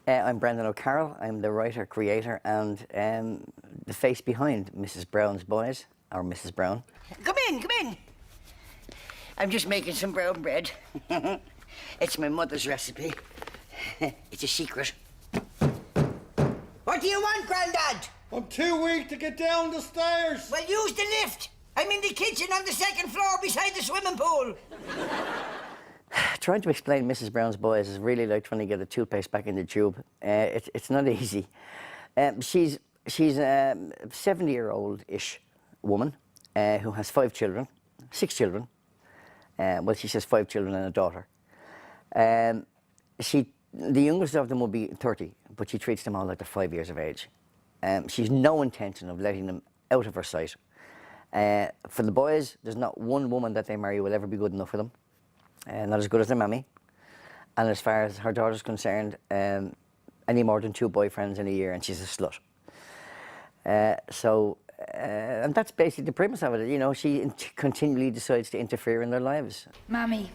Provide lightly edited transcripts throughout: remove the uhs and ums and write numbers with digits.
I'm Brendan O'Carroll. I'm the writer, creator, and the face behind Mrs. Brown's Boys, or Mrs. Brown. Come in. I'm just making some brown bread. It's my mother's recipe. It's a secret. What do you want, Grandad? I'm too weak to get down the stairs. Well, use the lift. I'm in the kitchen on the second floor beside the swimming pool. Trying to explain Mrs. Brown's Boys is really like trying to get a toothpaste back in the tube. It's not easy. She's a 70-year-old-ish woman who has 6 children. Well, she says 5 children and a daughter. The youngest of them will be 30, but she treats them all like they're 5 years of age. She's no intention of letting them out of her sight. For the boys, there's not one woman that they marry will ever be good enough for them. Not as good as their mammy. And as far as her daughter's concerned, any more than 2 boyfriends in a year and she's a slut. And that's basically the premise of it. You know, she continually decides to interfere in their lives. Mammy,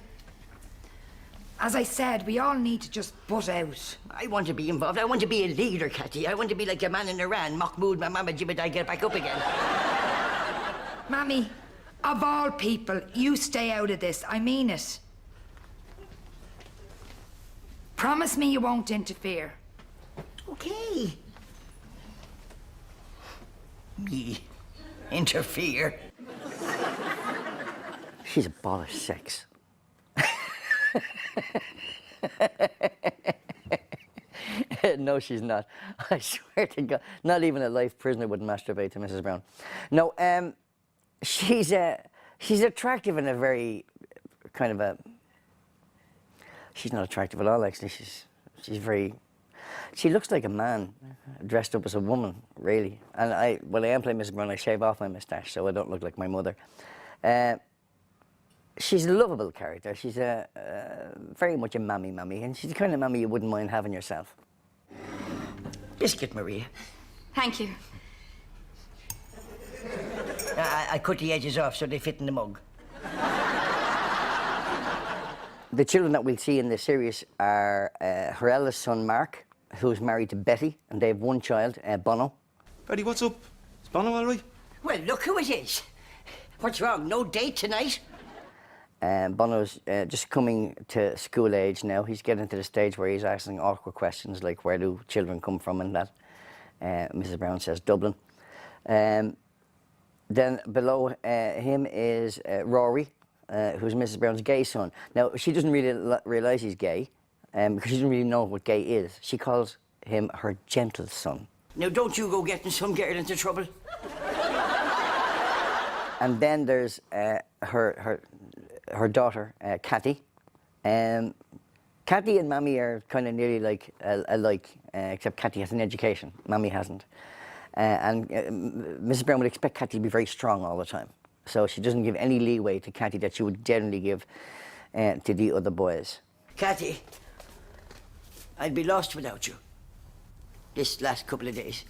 as I said, we all need to just butt out. I want to be involved. I want to be a leader, Cathy. I want to be like a man in Iran. Mahmoud, my mama, Jibadai, get back up again. Mammy, of all people, you stay out of this. I mean it. Promise me you won't interfere. Okay. Me interfere? She's a ball of sex. No, she's not. I swear to God, not even a life prisoner would masturbate to Mrs. Brown. No, she's attractive in a very kind of a. She's not attractive at all. Actually, she looks like a man dressed up as a woman, really. And when I am playing Mrs. Brown, I shave off my moustache so I don't look like my mother. She's a lovable character. She's very much a mammy, and she's the kind of mammy you wouldn't mind having yourself. Biscuit, Maria. Thank you. I cut the edges off so they fit in the mug. The children that we'll see in the series are her eldest son, Mark, who's married to Betty, and they have 1 child, Bono. Betty, what's up? Is Bono all right? Well, look who it is. What's wrong? No date tonight? Bono's just coming to school age now. He's getting to the stage where he's asking awkward questions like, where do children come from, and that. Mrs. Brown says Dublin. Then below him is Rory, who's Mrs. Brown's gay son. Now, she doesn't really realise he's gay, because she doesn't really know what gay is. She calls him her gentle son. Now, don't you go getting some girl into trouble. And then there's her daughter, Cathy. Cathy and Mammy are kind of nearly alike, except Cathy has an education. Mammy hasn't. And Mrs. Brown would expect Cathy to be very strong all the time. So she doesn't give any leeway to Cathy that she would generally give to the other boys. Cathy, I'd be lost without you this last couple of days.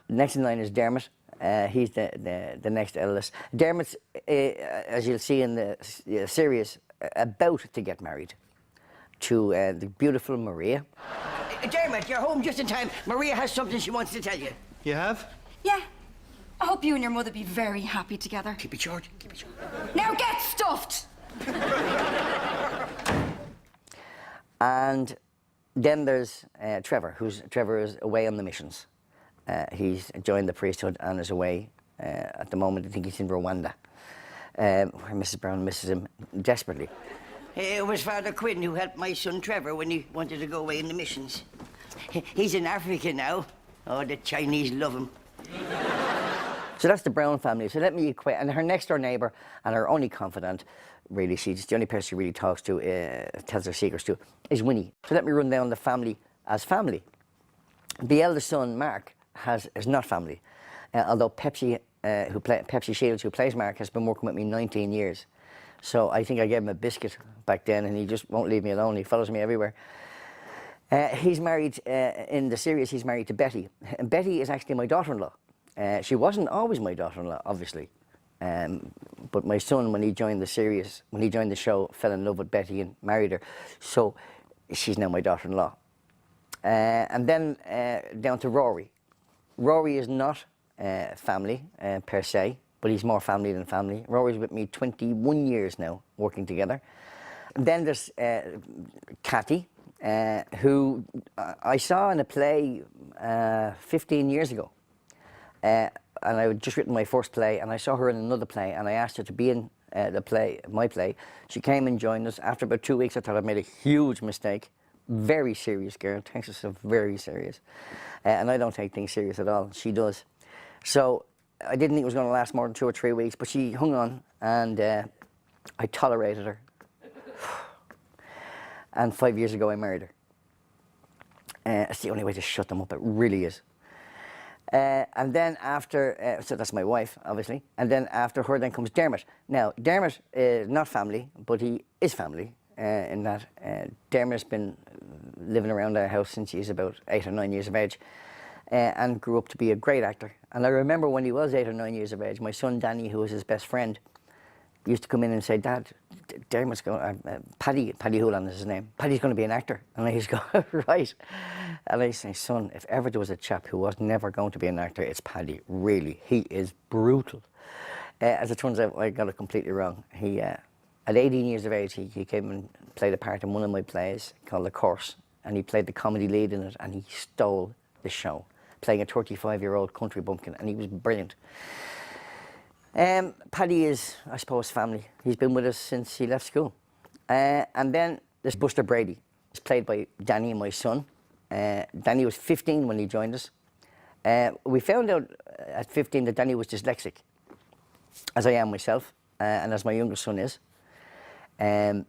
Next in line is Dermot. He's the next eldest. Dermot's, as you'll see in the series, about to get married to the beautiful Maria. Dermot, you're home just in time. Maria has something she wants to tell you. You have? Yeah. I hope you and your mother be very happy together. Keep it short, keep it short. Now get stuffed! And then there's Trevor, Trevor is away on the missions. He's joined the priesthood and is away at the moment. I think he's in Rwanda, where Mrs. Brown misses him desperately. It was Father Quinn who helped my son Trevor when he wanted to go away in the missions. He's in Africa now. Oh, the Chinese love him. So that's the Brown family. So let me equate, and her next door neighbour and her only confidant, really, she's the only person she really talks to, tells her secrets to, is Winnie. So let me run down the family as family. The eldest son, Mark, is not family, although Pepsi Shields, who plays Mark, has been working with me 19 years. So I think I gave him a biscuit back then, and he just won't leave me alone. He follows me everywhere. He's married, in the series, he's married to Betty. And Betty is actually my daughter-in-law. She wasn't always my daughter-in-law, obviously. But my son, when he joined the series, when he joined the show, fell in love with Betty and married her. So she's now my daughter-in-law. And then down to Rory. Rory is not family per se, but he's more family than family. Rory's with me 21 years now, working together. And then there's Cathy, who I saw in a play 15 years ago. And I had just written my first play, and I saw her in another play, and I asked her to be in the play, my play. She came and joined us. After about 2 weeks, I thought I'd made a huge mistake. Very serious girl, takes herself very serious. And I don't take things serious at all. She does. So I didn't think it was going to last more than 2 or 3 weeks, but she hung on, and I tolerated her. And 5 years ago, I married her. It's the only way to shut them up, it really is. And then after, so that's my wife, obviously. And then after her, then comes Dermot. Now, Dermot is not family, but he is family in that Dermot has been living around our house since he's about 8 or 9 years of age, and grew up to be a great actor. And I remember when he was 8 or 9 years of age, my son Danny, who was his best friend, used to come in and say, "Dad, Dermot's going, Paddy Houlihan is his name, Paddy's going to be an actor." And I used to go, "Right." And I say, "Son, if ever there was a chap who was never going to be an actor, it's Paddy, really. He is brutal." As it turns out, I got it completely wrong. He, at 18 years of age, he came and played a part in one of my plays called The Course, and he played the comedy lead in it, and he stole the show, playing a 35-year-old country bumpkin, and he was brilliant. Paddy is, I suppose, family. He's been with us since he left school. And then there's Buster Brady. He's played by Danny, my son. Danny was 15 when he joined us. We found out at 15 that Danny was dyslexic, as I am myself, and as my youngest son is. And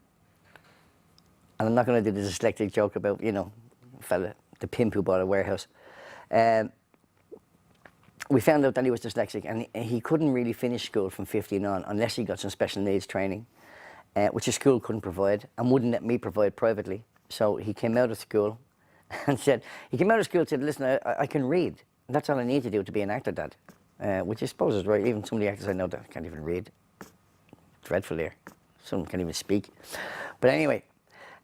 I'm not going to do the dyslexic joke about, you know, fella, the pimp who bought a warehouse. We found out that he was dyslexic, and he couldn't really finish school from 15 on unless he got some special needs training, which his school couldn't provide and wouldn't let me provide privately. So he came out of school and said, "Listen, I can read. That's all I need to do to be an actor, Dad." Which I suppose is right. Even some of the actors I know that can't even read. Dreadful here. Some can't even speak. But anyway,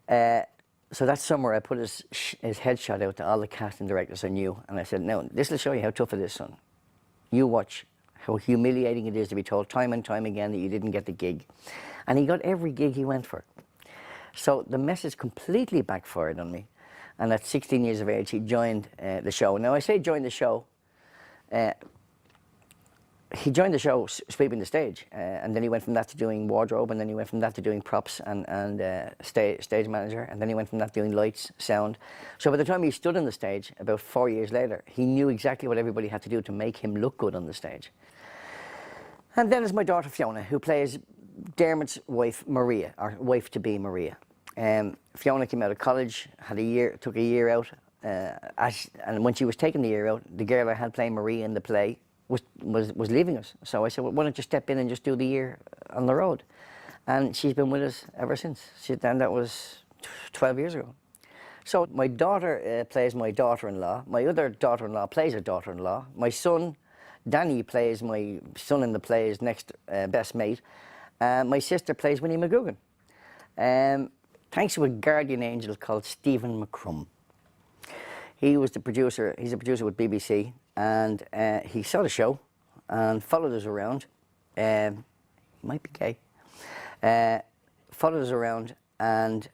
so that summer I put his headshot out to all the casting directors I knew, and I said, "Now, this will show you how tough it is, son. You watch how humiliating it is to be told time and time again that you didn't get the gig." And he got every gig he went for. So the message completely backfired on me. And at 16 years of age, he joined the show. Now, I say joined the show. He joined the show sweeping the stage. And then he went from that to doing wardrobe. And then he went from that to doing props and stage manager. And then he went from that to doing lights, sound. So by the time he stood on the stage, about 4 years later, he knew exactly what everybody had to do to make him look good on the stage. And then there's my daughter, Fiona, who plays Dermot's wife, Maria, or wife-to-be Maria. Fiona came out of college, took a year out, and when she was taking the year out, the girl I had playing Maria in the play was leaving us. So I said, "Well, why don't you step in and just do the year on the road?" And she's been with us ever since. And that was 12 years ago. So my daughter plays my daughter-in-law. My other daughter-in-law plays a daughter-in-law. My son, Danny, plays my son in the play's next best mate. My sister plays Winnie McGugan. Thanks to a guardian angel called Stephen McCrum. He was the producer. He's a producer with BBC, and he saw the show and followed us around. He might be gay. Followed us around and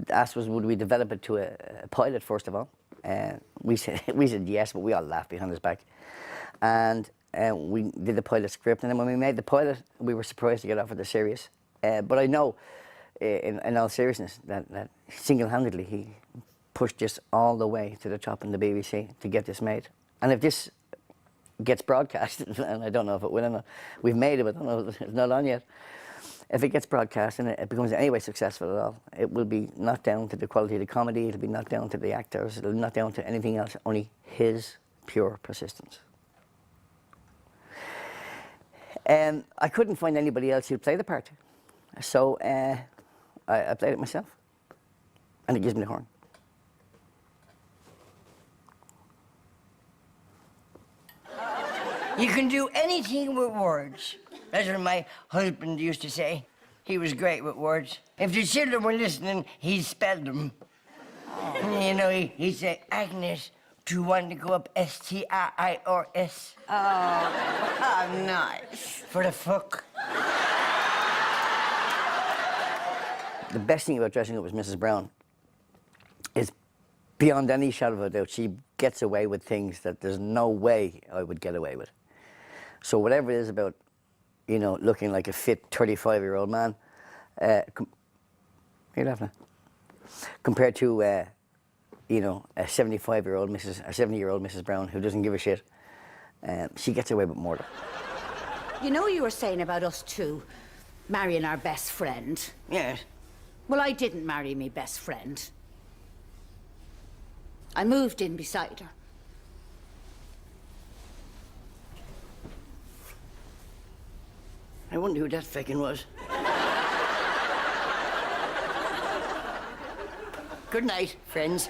asked us would we develop it to a pilot first of all. We said yes, but we all laughed behind his back. And we did the pilot script, and then when we made the pilot, we were surprised to get offered the series. But I know, in all seriousness, that single-handedly he pushed this all the way to the top in the BBC to get this made. And if this gets broadcast, and I don't know if it will or not, we've made it, but I don't know if it's not on yet. If it gets broadcast and it becomes anyway successful at all, it will be not down to the quality of the comedy, it'll be not down to the actors, it'll not down to anything else, only his pure persistence. I couldn't find anybody else who'd play the part, so I played it myself, and it gives me the horn. You can do anything with words. That's what my husband used to say. He was great with words. If the children were listening, he spelled them. You know, he'd say, Agnes, do you want to go up S-T-I-I-R-S? Oh, nice. For the fuck. The best thing about dressing up as Mrs. Brown is, beyond any shadow of a doubt, she gets away with things that there's no way I would get away with. So whatever it is about, you know, looking like a fit 35-year-old man, you're laughing at, compared to, you know, a 75-year-old Mrs. or 70-year-old Mrs. Brown who doesn't give a shit, she gets away with murder. You know you were saying about us two marrying our best friend. Yes. Well, I didn't marry me best friend. I moved in beside her. I wonder who that feckin' was. Good night, friends.